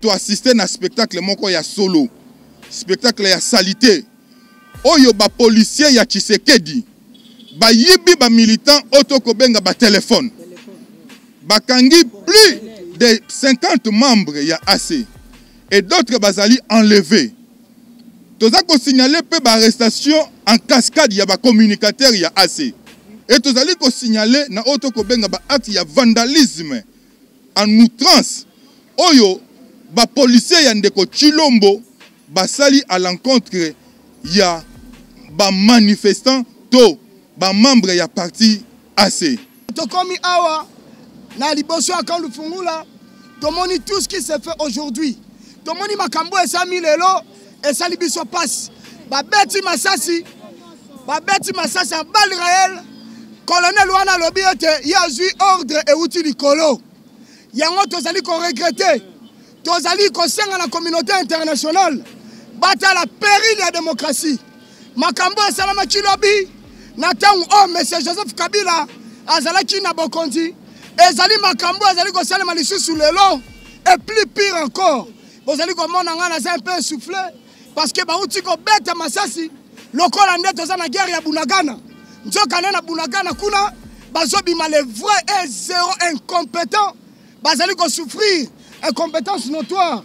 Tu assister à un spectacle moko ya solo, spectacle ya salité. Oyo ba policier ya Tshisekedi, ba yibi ba militant otokobenga ba téléphone. Bakangi plus de 50 membres ya AC et d'autres bazali enlevés. Toza ko signaler pe ba arrestation en cascade ya ba communicateur ya AC. Et tozali ko signaler na otokobenga ba acte ya vandalisme en outrance. Oyo ba policier ya ndeko Chilombo basali à l'encontre ya ba manifestant to ba membre ya parti AC. Tokomi awa na liboso akandu fungula tomoni tout ce qui se fait aujourd'hui. Tomoni makambo esami lelo esali biso passe. Ba beti masasi en balle réelle. Colonel wana lobi ete yazui ordre et outil likolo. Yango tozali ko regretter. Tozali ko senga la communauté internationale. Bata la péril de la démocratie. Makambo salama kilobi. Natangu monsieur Joseph Kabila azalaki na bokonzi. Ezali makambo azali ko salama lisusu lelo. Et plus pire encore. Bozali ko mona ngana za un peu soufflé parce que ba uti ko beta masasi. Lokola nde toza na guerre ya Bunagana. Nzoka na Bunagana kuna bazobima les vrais et zéro incompétents. Bazali ko souffrir incompétence notoire.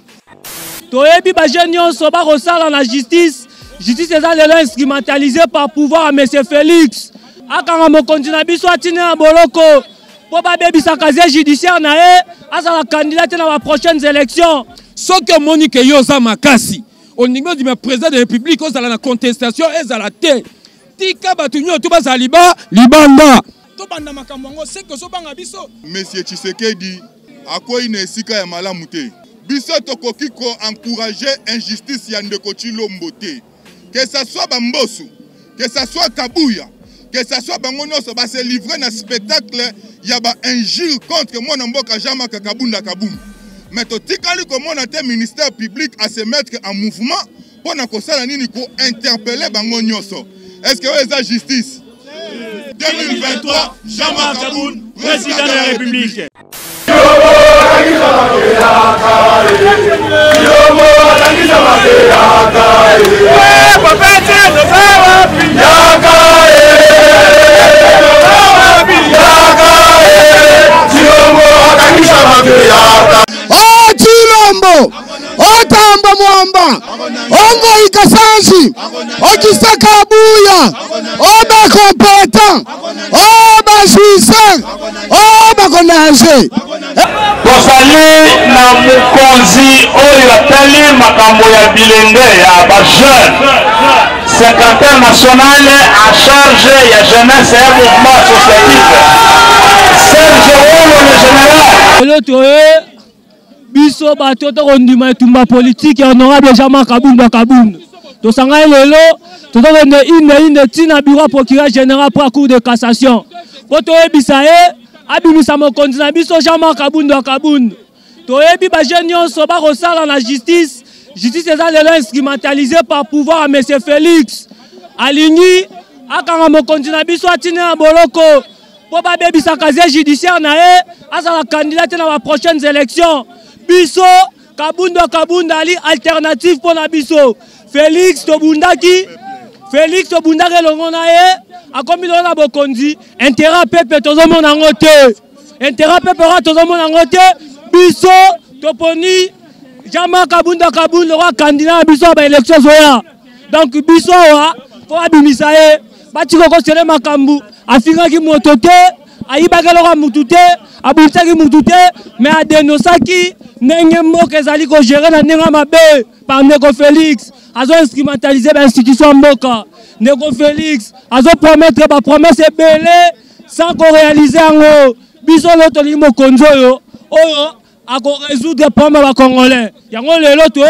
Toyebi ba jeune nyonso ba kosala na justice. Justice est instrumentalisée par pouvoir à M. Félix. Akanga mokonzi na biso atine na boloko. Po ba bebisa casier judiciaire na e azala candidat na la prochaines élections. Soki Monique Yoza Makasi. Au niveau du président de la République, on a la contestation et à la tête. Tika batunyo tuba zaliba libanda. Tobanda makambo c'est que so banga biso. Monsieur Tshisekedi akoyi na esika ya malamu te. Biso tokoki ko encourager injustice ya ndeko Chilombo te. Que ça soit Bambosu, que ça soit Kabuya, que ça soit bango nyonso ba se livrer na spectacle ya ba injure contre mwana mboka Jama Kakabunda Kaboum. Mais totikali komona te ministère public à se mettre en mouvement pour na kosala nini ko interpeller bango nyonso. Est-ce que c'est la justice? 2023, Jama Kaboun, président de la République. Oh Chilombo, oh Tamba Mwamba, oh Ikasanji, oh Kisakabuya, oh Bakompétent, oh Bajuiseur, oh Bakonage. Tozali na mukonzi oyo atali makambo ya bilenge ya ba jeune secrétaire national en charge ya jeunesse et mouvement associatif Serge Olo le général. L'autre biso bato to kondima tumba politique honorable Jama Kabunda Kabunda. To sanga lelo to donne ine tina bureau procureur général pour la cour de cassation. Poto ebisa abimisa mokonzi na biso Jama Kabunda Kabunda. Toyebi ba jeune nyonso ba kosala na justice. Justice est instrumentalisée par pouvoir à M. Félix. Aligny akanga mokonzi na biso atine na boloko. Po ba bebisa casier judiciaire na e azala candidat na la prochaines élections. Biso Kabunda ali alternative pour na biso. Félix Tobundaki longo na e akomi na bokonzi intérêt pepe tozomona ngote. Intérêt pepe ra tozomona ngote. Biso toponi Jama Kabunda le roi candidat biso ba élection zoya. Donc biso wa po abimisa e batiko ko sele makambu afingaki moto te ayibaka loka mutu te abulitaki mutu te mais adenosaki ndenge mboka ezali ko gérer na ndenge mabe par Ndeko Félix azo instrumentaliser ba institution mboka. Ndeko Félix azo promettre ba promesse ebele sans ko réaliser ngo biso loto li mokonzo yo oyo ako résoudre problème ba congolais yango lelo to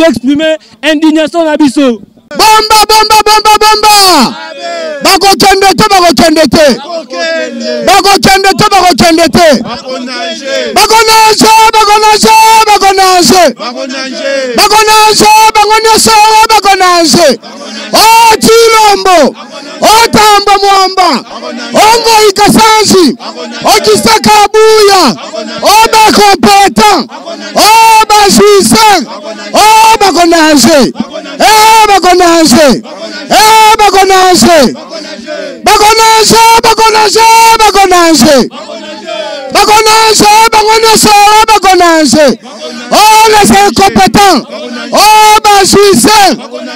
exprimer indignation na biso. Bomba bakokende te bakokende te bakokende te bakokende te bakonange bakonange bakonange bakonange bakonange bakonange o Chilombo o Tamba Mwamba o Ngoi Kasanzi o Kisaka Abuya o Bakompeta o Baswisa o bakonange bakonange bakonange bakonange bakonange bakonange bakonange bakonange bakonange oh les incompétents oh Baswisa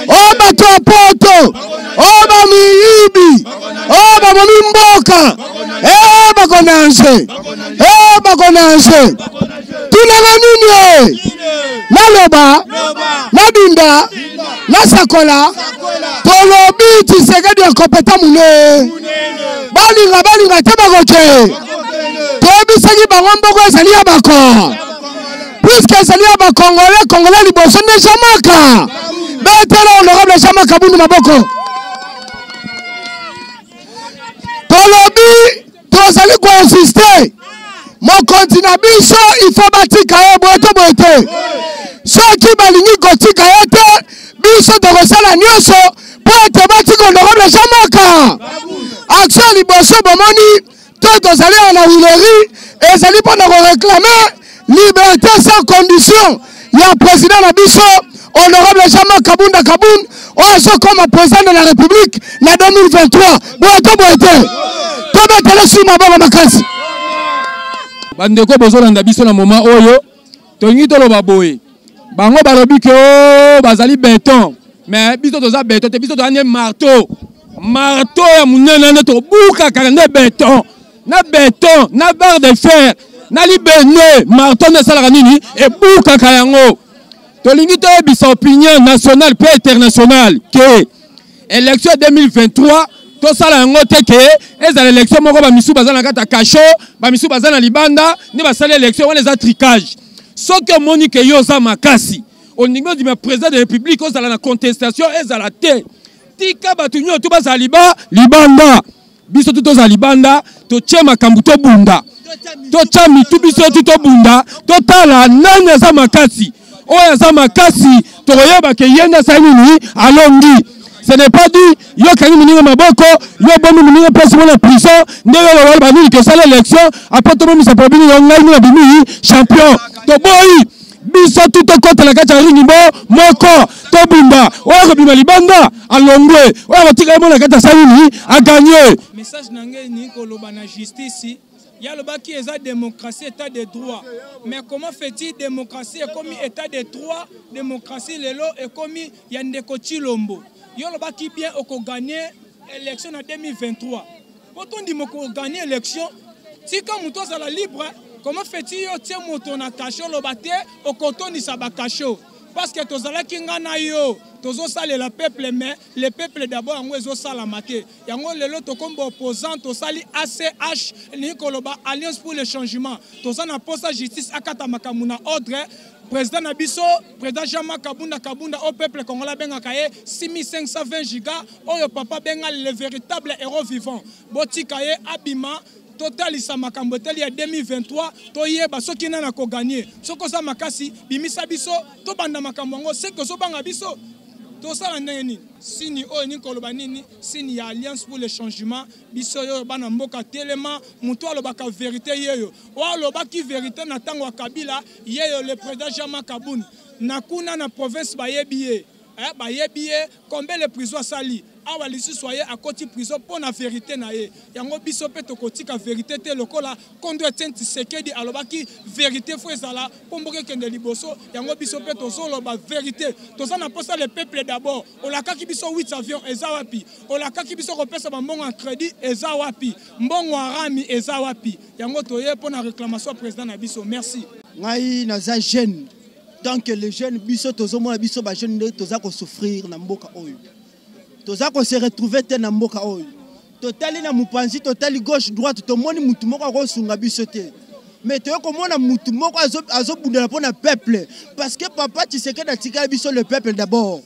oh Batopoto oh Bamiibi oh Bamimboka bakonange bakonange tunanga nini naloba nadunda nasakola tolobi Tshisekedi incompétent mune balinga te bakoke tobisaki bango mboko ezali ya bako puisque ezali ya bakongolais liboso nde jamaka betela honorable jamaka bundu maboko tolobi tozali koinsiste mokonzi na biso ifo batika ye boye to boye te soki balingi kotika ye te biso tokosala nyonso mpo ete batika honorable jamaka action liboso bomoni to tozali na wileri ezali mpona koreklame liberté sans condition ya président na biso honorable jamaka bunda kabun oyo azokoma président de la république na 2023 boye to boye te tobetele sui maboko makasi bandeko bozolanda biso na moment oyo tolingi toloba boye bango balobi ke bazali béton mais biso toza béton te biso tozali marteau ya munene nde tobukaka nde béton na barre de fer na libende marteau nde esalaka nini ebukaka yango tolingi toyebisa opinion nationale mpe internationale ke élection 2023 tosala yango te ke ezala élection moko bamisu baza na kati ya kasho bamisu baza na libanda nde basali élection wana eza tricage soki omoni ke yo oza makasi olingi odima président de république ozala na contestation ezala te tika bato nyonso to bazala libanda biso tu tozala libanda totie makambo tobunda totya mitu biso tu tobunda totala nani aza makasi oyo aza makasi tokoyeba ke ye nde asali nini alongi. Ce n'est pas dit, yo kangi muninga maboko, yo bomi muninga place mo na prison, ndelo lo ba nini ke sala élection, après to bomi sa probini yo ngai na bimi champion. To boy, biso tout to kota la kacha ringi bo moko, to bunda, o ko bima libanda, alongwe, o ba tika mo na kata sali ni a gagner. Message nangé ni ko loba na justice. Il y a le bas qui est la démocratie, état de droit. Mais comment fait-il démocratie et comme état de droit, démocratie, l'élo et comme il y a des coachs Lombo. Il y a le bas qui bien au gagner l'élection en 2023. Pourtant, on dit qu'on gagne l'élection. Si comme toi, ça la libre, comment fait-il que tu as mon cachot, le bâté, au coton, il s'est cachot. Parce que tous les qui ont tous les le peuple, mais le peuple d'abord en wezo salamate. Yango lelo to comme opposant to sali ACH Nikoloba Alliance pour le changement. Tous en poste justice akata makamuna ordre. Président Nabiso, président Jamaka Kabunda au peuple congolais benga kaye 6520 gigas. Oyo papa benga le véritable héros vivant. Boti kaye abima. Total isa makambo teli ya 2023 to yeba soki nana ko gagner soko za makasi bimisa biso to banda makambo ngo seko so banga biso to sala ndenge nini sini o ni koloba nini sini ya alliance pour le changement biso yo bana mboka telema muto alobaka vérité yeyo o alobaki vérité na tango wa Kabila yeyo le président Jean Kabund na kuna na province bayebiye bayebiye combien les prisons sali awa lisi soye à côté prison pour la vérité na ye yango biso pe to kotika vérité te lokola kondo etenti sekedi alobaki vérité fo ezala pomboke kende liboso yango biso pe to solo ba vérité to sana posa le peuple d'abord olakaki biso 8 avions ezawapi olakaki biso ko pesa mbongo en crédit ezawapi mbongo arami ezawapi yango to ye pour la réclamation président na biso merci ngai naza jeune tant que les jeunes biso tozo mona biso ba jeune toza ko souffrir na mboka oyo toza ko se retrouver te na mboka oyo totali na mupanzi totali gauche droite to moni mutu moko ko sunga biso te mais to ko mona mutu moko azo bundela pona peuple parce que papa Tshisekedi atika biso le peuple d'abord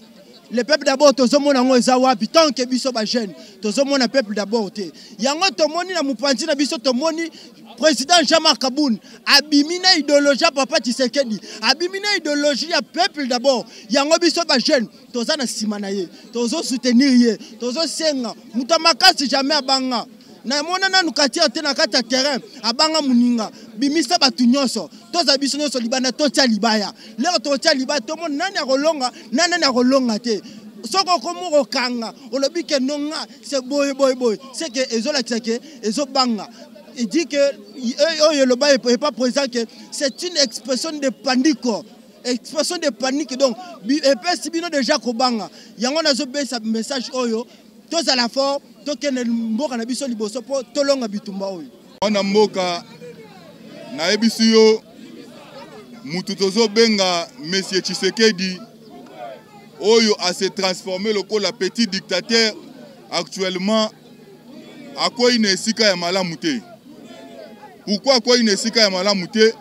le peuple d'abord tozomona ngo eza wapi tant que biso ba jeune tozomona peuple d'abord te yango tomoni na mupanzi na biso tomoni président Jean-Marc Kaboun abimina idéologie papa Tshisekedi abimina idéologie ya peuple d'abord yango biso ba jeune toza na sima na ye tozo soutenir ye tozo senga mutamakasi jamais abanga na mona na nukatia te na kata terrain abanga muninga bimisa batu nyonso toza biso nyonso libana totia libaya lero totia libaya tomo nani akolonga nani akolonga te soko komo kanga olobi ke nonga c'est boy c'est que ezola tseke ezobanga il dit que le bas est pas présent que c'est une expression de panique expression de panique donc et puis si bino déjà kobanga yango nazo be sa message oyo tous à la fort to ken mboka na biso liboso po tolonga bitumba oyo na mboka na ebisu yo mutu tozo benga monsieur Tshisekedi oyo a se transformer lokola petit dictateur actuellement à quoi il n'est sika ya malamu te. Pourquoi quoi il n'est sika ya malamu te?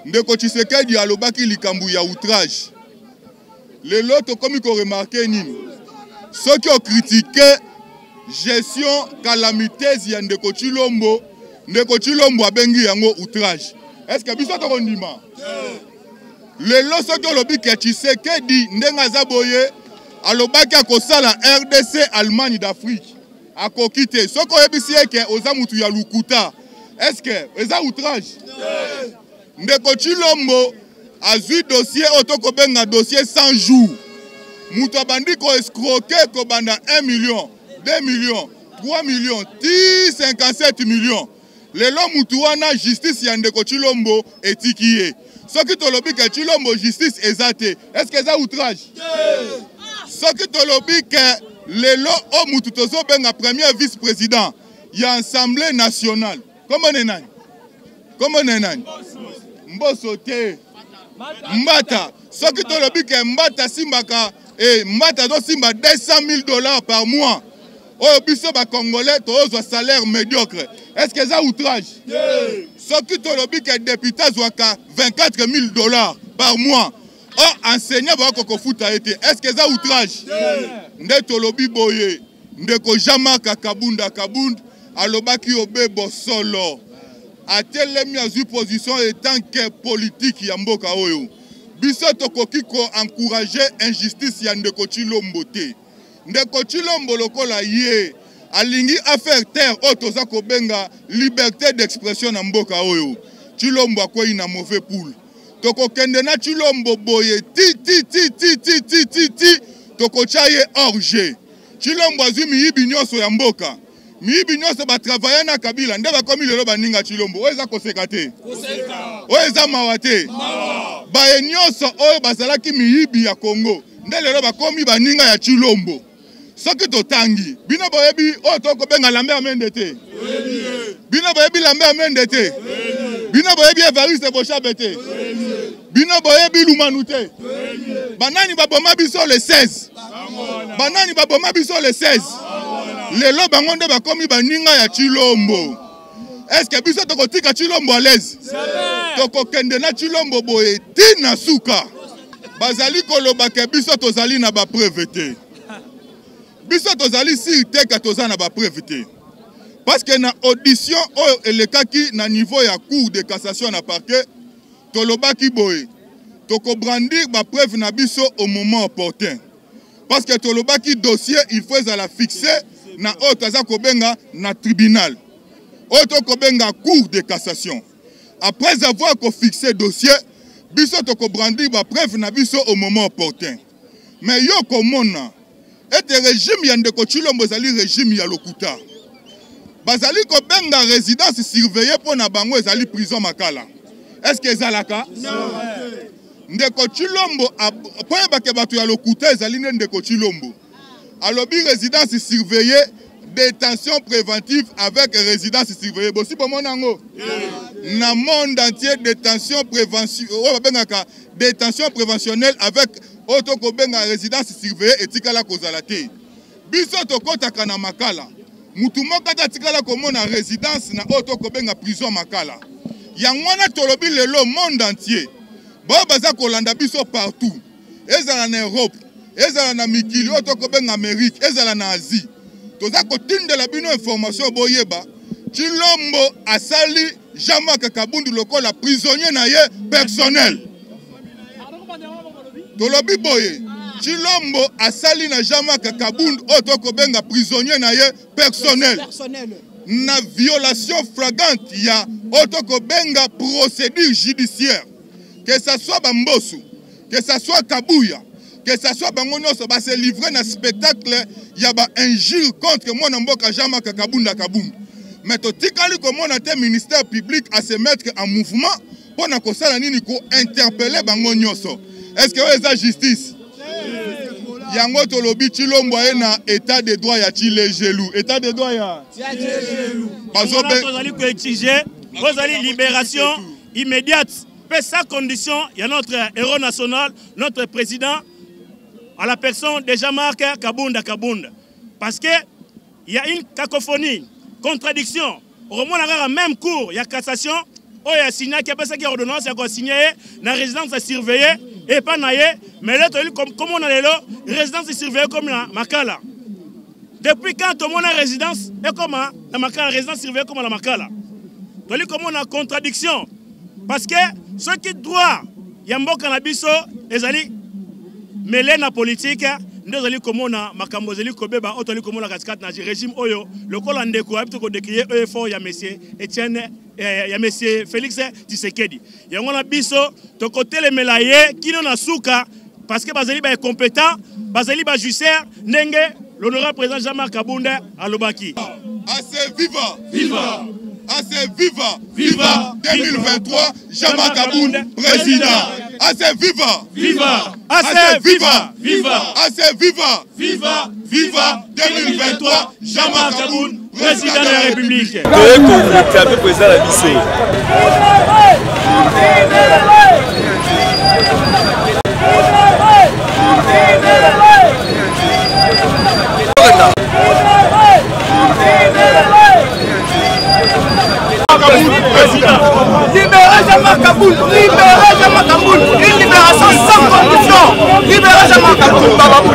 Ndeko Tshisekedi alobaki likambu ya outrage. Les lots comme ko remarqué nini. Ceux qui ont critiqué gestion calamiteuse ya Ndeko Tshilombo abengi yango outrage. Est-ce que biso to kondima? Les lots ceux qui ont lobi ke Tshisekedi ndenga zaboye alobaki akosala RDC Allemagne d'Afrique. A kokite soko ebisi eke oza mutu ya lukuta est-ce que eza outrage Ndeko Tshilombo azui dossier otoko benga dossier 100 jours mutu abandi ko escroquer ko banda 1 million 2 millions 3 millions 57 millions lelo mutu wana justice ya Ndeko Tshilombo etikiye soki tolobi ke Tshilombo justice ezate est-ce que eza outrage soki tolobi ke lelo o mutu tozo benga premier vice-président ya assemblée nationale comment nenani mboso te mbata soki tolobi ke mbata simbaka mbata do simba $200,000 par mois oyo biso ba congolais tozwa salaire médiocre est-ce que ça outrage soki tolobi ke député zwaka $24,000 par mois oh enseignant ba ko futa été est-ce que ça outrage ndeto lobi boye ndeko Jean-Marc Kaboun alobaki obebo solo atelemi azui position etant que politique ya mboka oyo biso tokoki ko encourager injustice ya Ndeko Tshilombo te Ndeko Tshilombo lokola ye alingi affaire terre otoza ko benga liberté d'expression na mboka oyo Tshilombo akoyi na mauvais poule toko kende na Tshilombo boye ti toko chaye orge Tshilombo azui miyibi nyonso ya mboka miyibi nyonso ba travailler na Kabila nde ba komi lelo baninga Tshilombo oyo eza koseka te oyo eza mawa te ba nyonso oyo bazalaki miyibi ya Congo nde lelo ba komi baninga ya Tshilombo soki totangi bino boyebi oyo toko benga lambe amende te bino boyebi lambe amende te bino boyebi Evariste Bochabe te bino boyebi Lumanu te banani baboma biso le 16 banani baboma biso le 16 lelo bango nde bakomi baninga ya Tshilombo est-ce que biso tokotika Tshilombo à l'aise tokokende na Tshilombo boye tina suka bazali koloba ke biso tozali na ba preuve te biso tozali si te ka toza na ba preuve te parce que na audition oyo elekaki na niveau ya cour de cassation na parquet tolobaki boye toko brandir ba preuve na biso au moment opportun parce que tolobaki dossier il faut la fixer na oyo taza kobenga na tribunal oyo toko benga cour de cassation après avoir fixé dossier biso toko brandir ba preuve na biso au moment opportun mais yo komona ete régime ya Ndeko Tshilombo ezali régime ya lokuta bazali ko benga résidence surveillée pour na bango ezali prison makala est-ce que ezalaka Ndeko Tshilombo point ba ke bato ya lokuta ezali Ndeko Tshilombo alobi résidence surveillée détention préventive avec résidence surveillée bosi bomonango na monde entier détention prévention o bengaka détention préventionnelle avec otoko benga résidence surveillée etikala kozala te biso tokotaka na makala mutu moko atikala komona résidence na otoko benga prison makala yango wana tolobi lelo monde entier bo baza kolanda biso partout ezala na Europe ezala na mikili oyo tokobenga Amérique, ezala na Asie. Toza kotindela bino information boyeba. Chilombo asali Jean-Marc Kabundu lokola prisonnier na ye personnel. Tolobi boye. Chilombo asali na Jean-Marc Kabundu otoko benga prisonnier na ye personnel. Na violation flagrante ya otoko benga procédure judiciaire. Que ça soit Bambosu, que ça soit Kabuya, que ça soit Bangonyoso, ba se livrer na spectacle ya ba injure contre moi mboka Jean-Marc Kabunda Kabundu. Mais to tikali comme on a un ministère public à se mettre en mouvement pour na kosala nini ko interpeller Bangonyoso. Est-ce que c'est la justice? Yango tolobi Chilombo na état de droit ya Chile gelou. État de droit ya gelou. Bazobe tozali ko exiger bozali libération immédiate. Mais sans condition, il y a notre héros national, notre président, à la personne de Jean-Marc Kabunda Kabunda. Parce qu'il y a une cacophonie, contradiction. Au moins, on a même cours, il y a cassation, il y a signé, il y a ordonnance, il y a signé, la résidence est surveillée, et pas naïe, mais là, comme on a les lots, résidence est surveillée comme la Makala. Depuis quand tout le monde a résidence, et comment la Makala, résidence surveillée comme la Makala. Donc, comme on a contradiction. Parce que ceux qui droit, Yambo Kanabiso, les alliés, mêlés na politique, nous allons comme on a Makambozeli Kobeba, Otoli comme on a cascade dans le régime Oyo, le col en déco, pour décrier EFO, ya monsieur Etienne, ya monsieur Félix Tshisekedi. Yango na biso, to côté les mélaillés, qui n'ont pas souka, parce que Bazali est compétent, Bazali est justice, Nenge, l'honorable président Jean-Marc Kabunda à Lobaki. Assez viva! Viva! Assez viva! Viva 2023, Jean-Marc Kabunda, président! Assez viva! Viva! Assez viva! Viva! Assez viva! Viva! Viva 2023, Jean-Marc Kabunda, président de la République! C'est un peu président de la mission. Libérez Jean-Marc Kabunda, libérez Jean-Marc Kabunda, une libération sans condition. Libérez Jean-Marc Kabunda, Papa,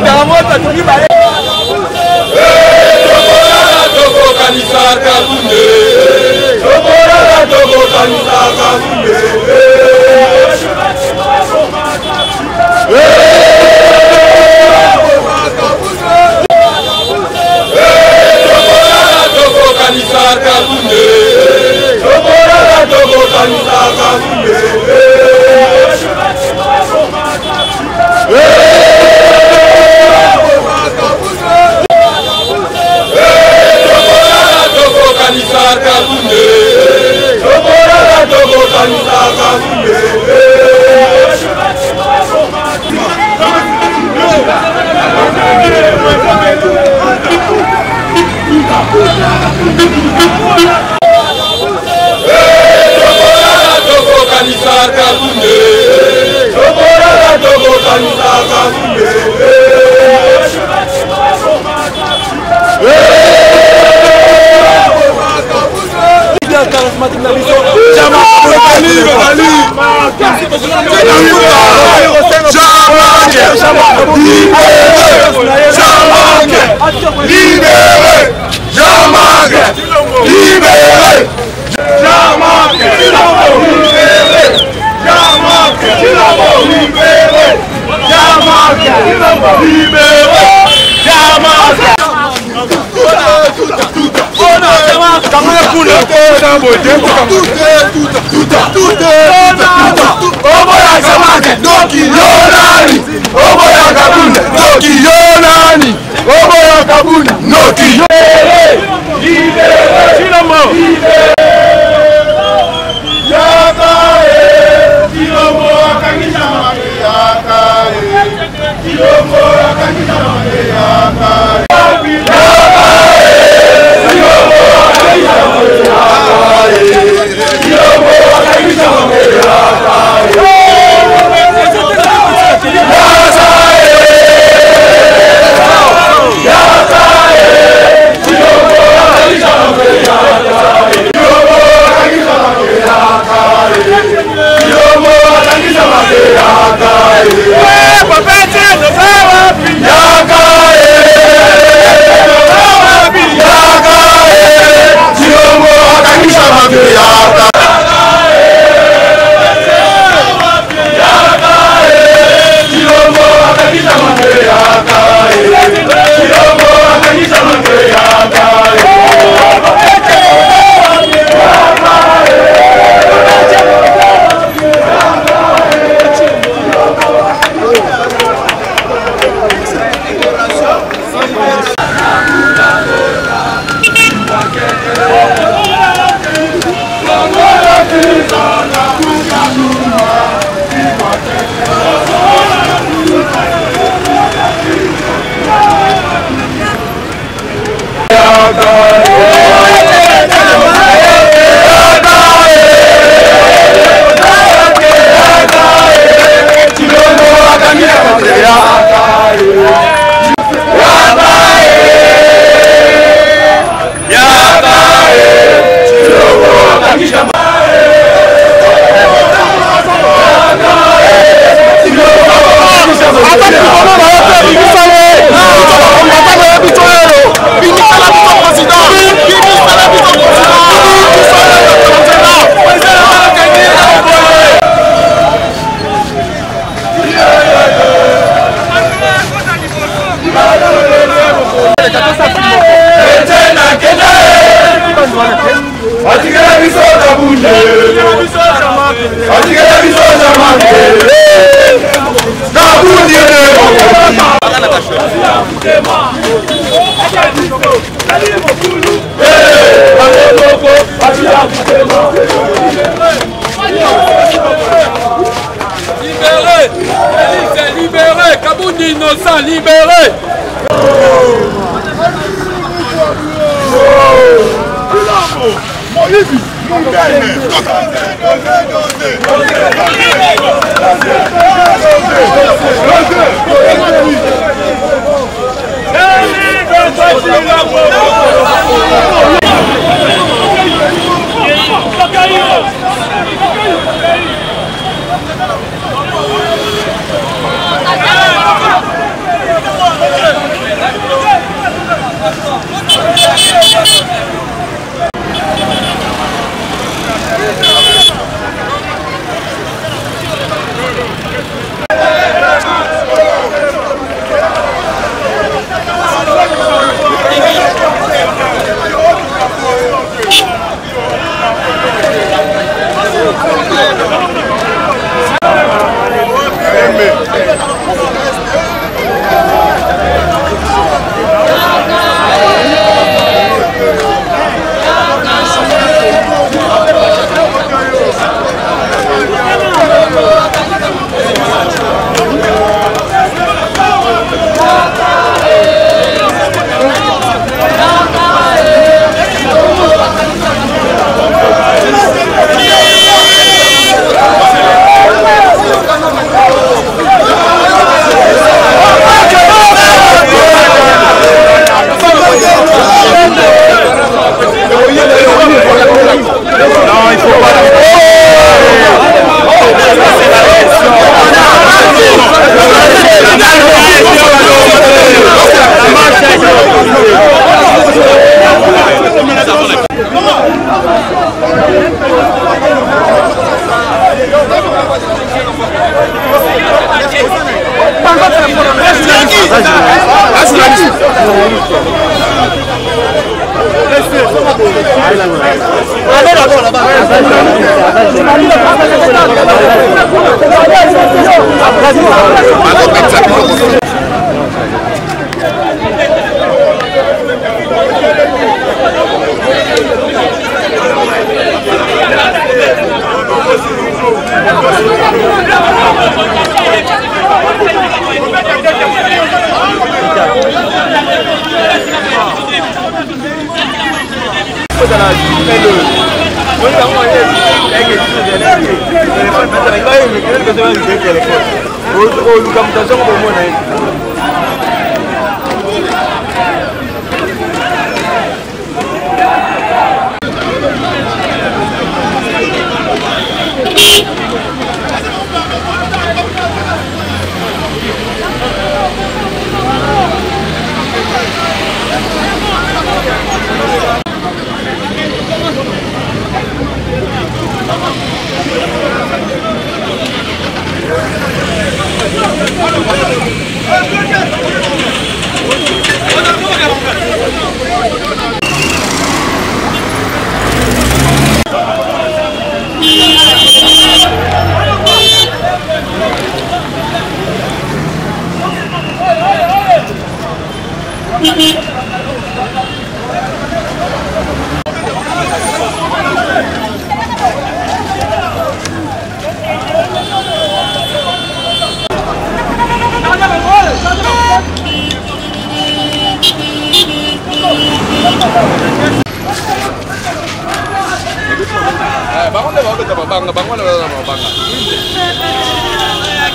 Libéré, Kabound innocent, libéré.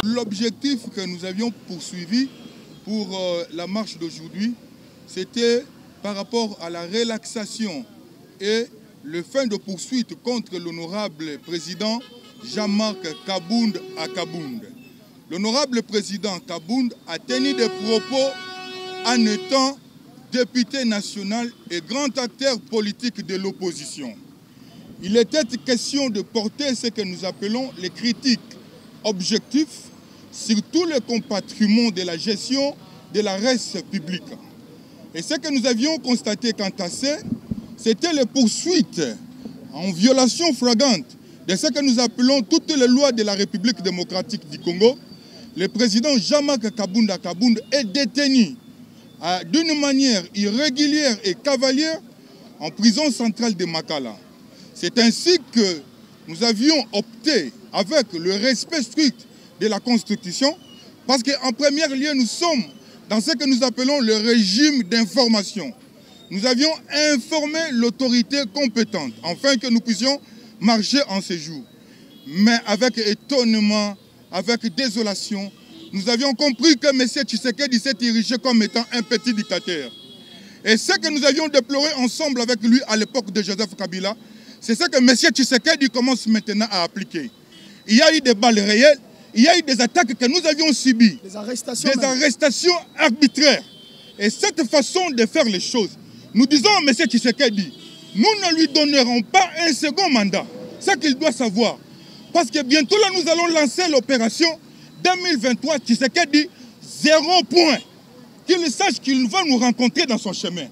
L'objectif que nous avions poursuivi pour la marche d'aujourd'hui, c'était par rapport à la relaxation et le fin de poursuite contre l'honorable président Jean-Marc Kabound à Kabound. L'honorable président Kabound a tenu des propos en étant député national et grand acteur politique de l'opposition. Il était question de porter ce que nous appelons les critiques objectives sur tous les compartiments de la gestion de la res publique. Et ce que nous avions constaté quant à ça, c'était les poursuites en violation flagrante de ce que nous appelons toutes les lois de la République démocratique du Congo. Le président Jean-Marc Kabunda est détenu d'une manière irrégulière et cavalière en prison centrale de Makala. C'est ainsi que nous avions opté avec le respect strict de la Constitution, parce qu'en premier lieu, nous sommes dans ce que nous appelons le régime d'information. Nous avions informé l'autorité compétente, afin que nous puissions marcher en séjour. Mais avec étonnement, avec désolation, nous avions compris que M. Tshisekedi s'est érigé comme étant un petit dictateur. Et ce que nous avions déploré ensemble avec lui à l'époque de Joseph Kabila, c'est ce que M. Tshisekedi commence maintenant à appliquer. Il y a eu des balles réelles, il y a eu des attaques que nous avions subies, des arrestations arbitraires. Et cette façon de faire les choses, nous disons à M. Tshisekedi, nous ne lui donnerons pas un second mandat. C'est ce qu'il doit savoir. Parce que bientôt là, nous allons lancer l'opération 2023, Tshisekedi, 0 point. Qu'il sache qu'il va nous rencontrer dans son chemin.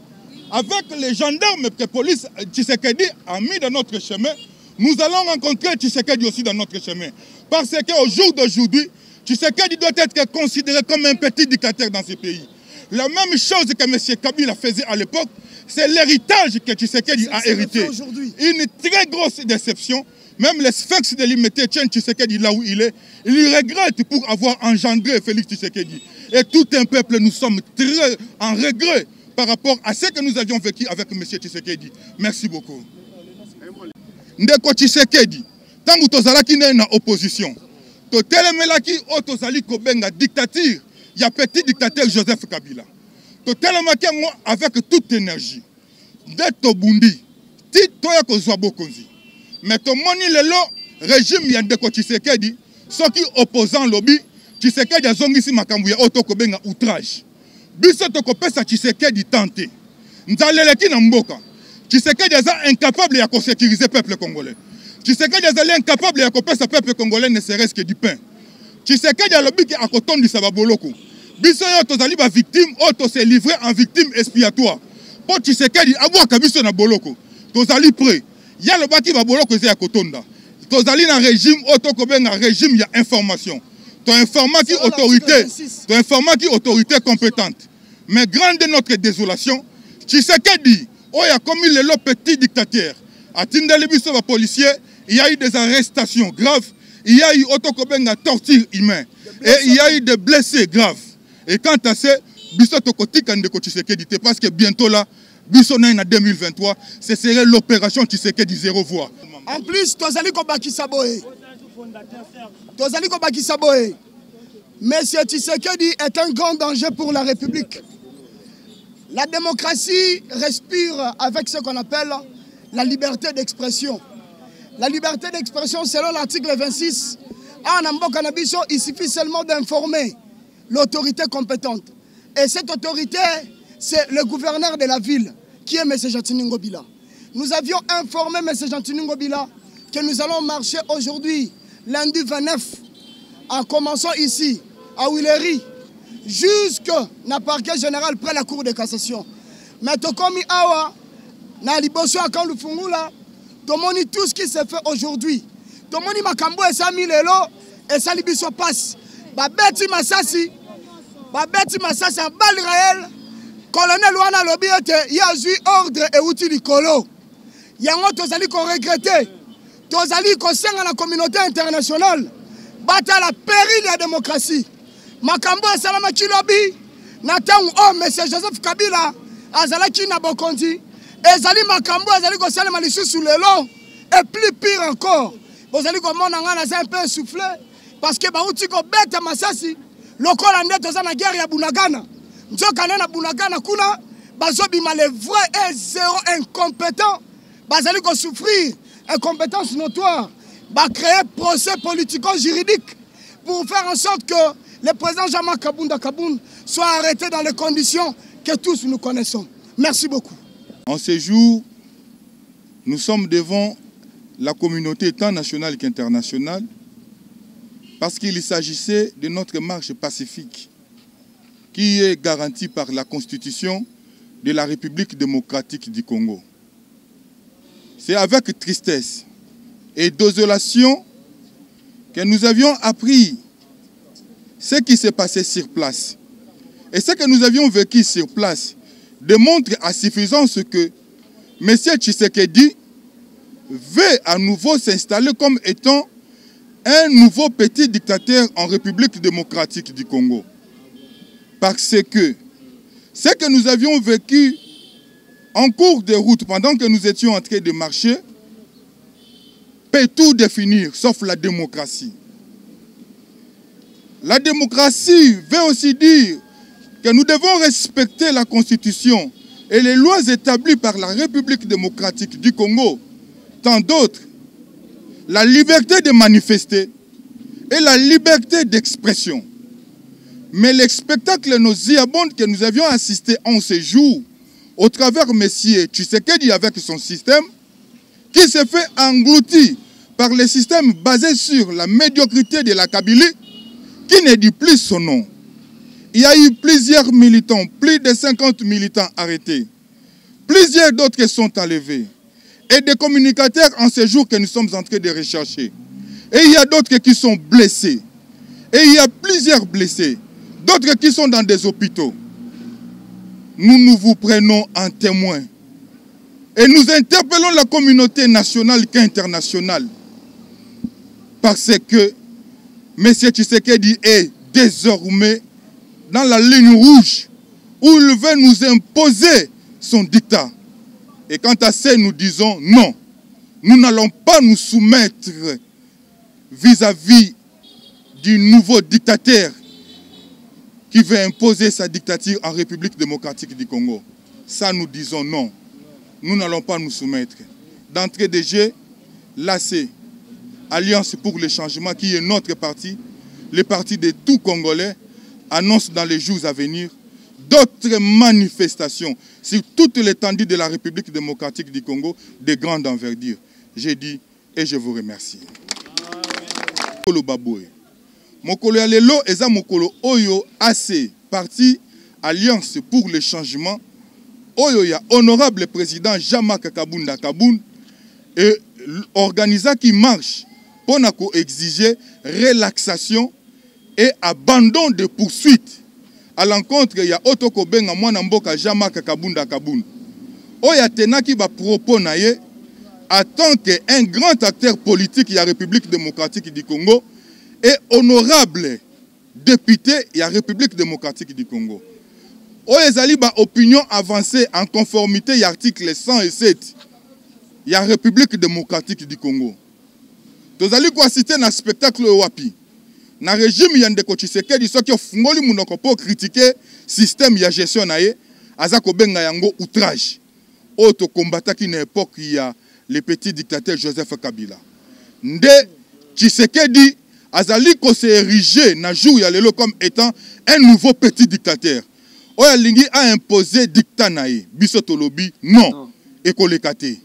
Avec les gendarmes que la police Tshisekedi a mis dans notre chemin, nous allons rencontrer Tshisekedi aussi dans notre chemin. Parce qu'au jour d'aujourd'hui, Tshisekedi doit être considéré comme un petit dictateur dans ce pays. La même chose que M. Kabila faisait à l'époque, c'est l'héritage que Tshisekedi a hérité. Une très grosse déception. Même les sphinx de l'imité tiennent Tshisekedi là où il est. Il regrette pour avoir engendré Félix Tshisekedi. Et tout un peuple, nous sommes très en regret par rapport à ce que nous avions vécu avec M. Tshisekedi. Merci beaucoup. Ndeko Tshisekedi, tant que tozalaki na opposition, totelemelaki o tozali kobenga dictature, il y a petit dictateur Joseph Kabila. Totelemaki avec toute énergie. Dès Tobundi, ti toya kozwa bokonzi. Mais tomoni lelo régime ya Ndeko Tshisekedi, soki opposant lobby, Tshisekedi azongisi makambo ya oto kobenga outrage. Biso tokopesa Tshisekedi tante. Nzaleleki na mboka. Tshisekedi aza incapable ya sécuriser peuple congolais. Tshisekedi azali incapable ya kopesa peuple congolais ne serait-ce que du pain. Tshisekedi alobi ki akotondisa baboloko. Biso yo tozali ba victime, oto se livrer en victime expiatoire. Po Tshisekedi abwaka biso na boloko. Tozali prêt. Ya le baki baboloko eza ya kotonda. Tozali na régime oto kobenga régime ya information. Tu informes qui autorité compétente. Mais grande notre désolation, Tshisekedi, il a commis le petit dictateur. À Tindelibiso, les policiers, il y a eu des arrestations graves, il y a eu autokobenga torture humaine, et il y a eu des blessés graves. Et quant à ça, Biso Tokotika Ndeko Tshisekedi, parce que bientôt là, Biso en 2023, ce serait l'opération Tshisekedi 0 voix. En plus, Tozali Kobakisaboé. Monsieur Tshisekedi est un grand danger pour la République. La démocratie respire avec ce qu'on appelle la liberté d'expression. La liberté d'expression, selon l'article 26, en Amboka Nabiso, il suffit seulement d'informer l'autorité compétente. Et cette autorité, c'est le gouverneur de la ville, qui est M. Jatini Ngobila. Nous avions informé M. Jatini Ngobila que nous allons marcher aujourd'hui, lundi 29, en commençant ici, à Willery, jusqu'à la parquet général près la cour de cassation. Mais Tokomi Awa, na liboso akan lufungula, tomoni tout ce qui s'est fait aujourd'hui. Tomoni makambo et Sami Lelo, et Sali Biso passe. Babeti Masasi en balle réelle, colonel Wana Lobiete, il a eu ordre et outil du colo. Yango tozali qu'on regrettait. Tozali qu'on sent à la communauté internationale. Bata la péril de la démocratie. Makambo et Salama Chilobi, Nathan ou M. Joseph Kabila, Azalaki Nabokondi, et Zali Makambo, Azali Salama Lissou sous le long, et plus pire encore. Vous allez comment on a un peu essoufflé, parce que Baoutiko bête Masasi, le Colandais dans la guerre à Bunagana. Nous sommes à Bunagana, Kuna, Bazobima les vrais et zéro incompétents, Bazali ko souffrir, incompétence notoire, va créer procès politico-juridique pour faire en sorte que le président Jean-Marc Kabunda soit arrêté dans les conditions que tous nous connaissons. Merci beaucoup. En ce jour, nous sommes devant la communauté tant nationale qu'internationale parce qu'il s'agissait de notre marche pacifique qui est garantie par la Constitution de la République démocratique du Congo. C'est avec tristesse et désolation que nous avions appris ce qui s'est passé sur place. Et ce que nous avions vécu sur place démontre à suffisance que M. Tshisekedi veut à nouveau s'installer comme étant un nouveau petit dictateur en République démocratique du Congo. Parce que ce que nous avions vécu en cours de route pendant que nous étions en train de marcher peut tout définir sauf la démocratie. La démocratie veut aussi dire que nous devons respecter la Constitution et les lois établies par la République démocratique du Congo, tant d'autres. La liberté de manifester et la liberté d'expression. Mais les spectacles nauséabonds que nous avions assistés en ce jour, au travers M. Tshisekedi avec son système, qui se fait engloutir par le système basé sur la médiocrité de la Kabylie, qui ne dit plus son nom. Il y a eu plusieurs militants, plus de 50 militants arrêtés. Plusieurs d'autres qui sont enlevés. Et des communicateurs en ce jour que nous sommes en train de rechercher. Et il y a d'autres qui sont blessés. Et il y a plusieurs blessés. D'autres qui sont dans des hôpitaux. Nous vous prenons en témoin. Et nous interpellons la communauté nationale qu'internationale. Parce que M. Tshisekedi est désormais dans la ligne rouge où il veut nous imposer son dictat. Et quant à ça, nous disons non. Nous n'allons pas nous soumettre vis-à-vis du nouveau dictateur qui veut imposer sa dictature en République démocratique du Congo. Ça, nous disons non. Nous n'allons pas nous soumettre. D'entrée de jeu, l'AC, Alliance pour le changement, qui est notre parti, le parti de tout Congolais, annonce dans les jours à venir d'autres manifestations sur toute l'étendue de la République démocratique du Congo de grande envergure. J'ai dit et je vous remercie. Mokolo ya lelo eza mokolo oyo AC parti Alliance pour le changement oyo ya honorable président Jean-Marc Kabunda Kabound et organisa qui marche pour exiger relaxation et abandon de poursuites à l'encontre ya Otoko Benga mwana mboka Jean-Marc Kabunda Kabound. Oya tenaki ba propos na ye en tant qu'un grand acteur politique de la République démocratique du Congo et honorable député de la République démocratique du Congo. Oya ezali ba opinion avancée en conformité à l'article 107 de la République démocratique du Congo. Tozali ko citer na spectacle wapi. Na régime ya ndeko Tshisekedi soki ofungoli munoko po critiquer système ya gestion na ye aza ko benga yango outrage. O to combataki na époque ya le petit dictateur Joseph Kabila. Nde Tshisekedi azali ko se ériger na jour ya lelo comme étant un nouveau petit dictateur. Oya lingi a imposé dictat na ye. Biso tolobi non. Ekoleka te.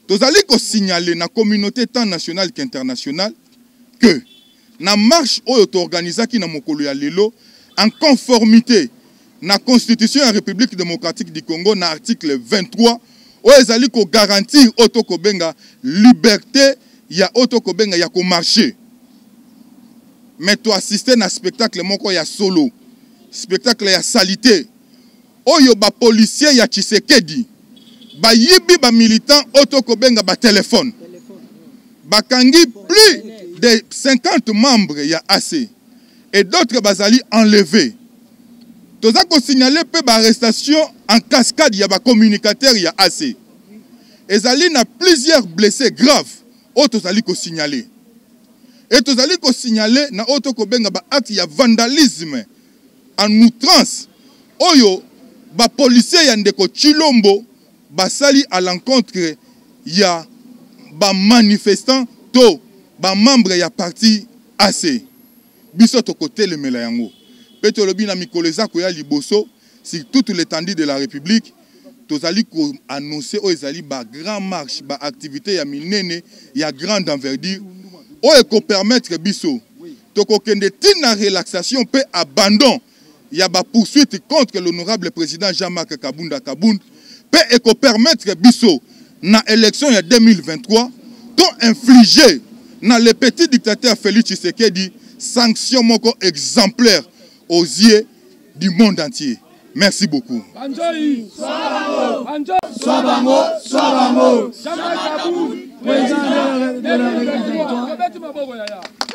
Tozali ko signaler na communauté tant nationale qu'internationale que na marche oyo to organisaki na mokolo ya lelo en conformité na constitution de la République démocratique du Congo na article 23 oyo ezali ko garantir otoko benga liberté ya otoko benga ya ko marcher. Mais to assister na spectacle moko ya solo, spectacle ya salité oyo ba policier ya Tshisekedi ba yibi ba militant otoko benga ba téléphone bakangi plus de 50 membres ya AC et d'autres bazali enlevés. Toza ko signaler pe ba arrestation en cascade ya ba communicateur ya AC. Ezali na plusieurs blessés graves o tozali ko signaler. Et tozali ko signaler na auto ko benga ba acte ya vandalisme en outrance oyo ba policier ya ndeko Chilombo basali à l'encontre ya ba manifestants to ba membre ya parti AC. Biso to côté le melayango. Petolobi na mikoleza ko ya liboso sur toute l'étendue de la République. Tozali ko annoncer o ezali ba grand marche, ba activité ya minene ya grande envergure. O e ko permettre biso to ko kende tina relaxation pe abandon il y a des poursuites contre l'honorable président Jean-Marc Kabunda Kabound, peut permettre biso na élection en 2023 to infliger na le petit dictateur Félix Tshisekedi sanction moko exemplaire aux yeux du monde entier. Merci beaucoup. Président de la République.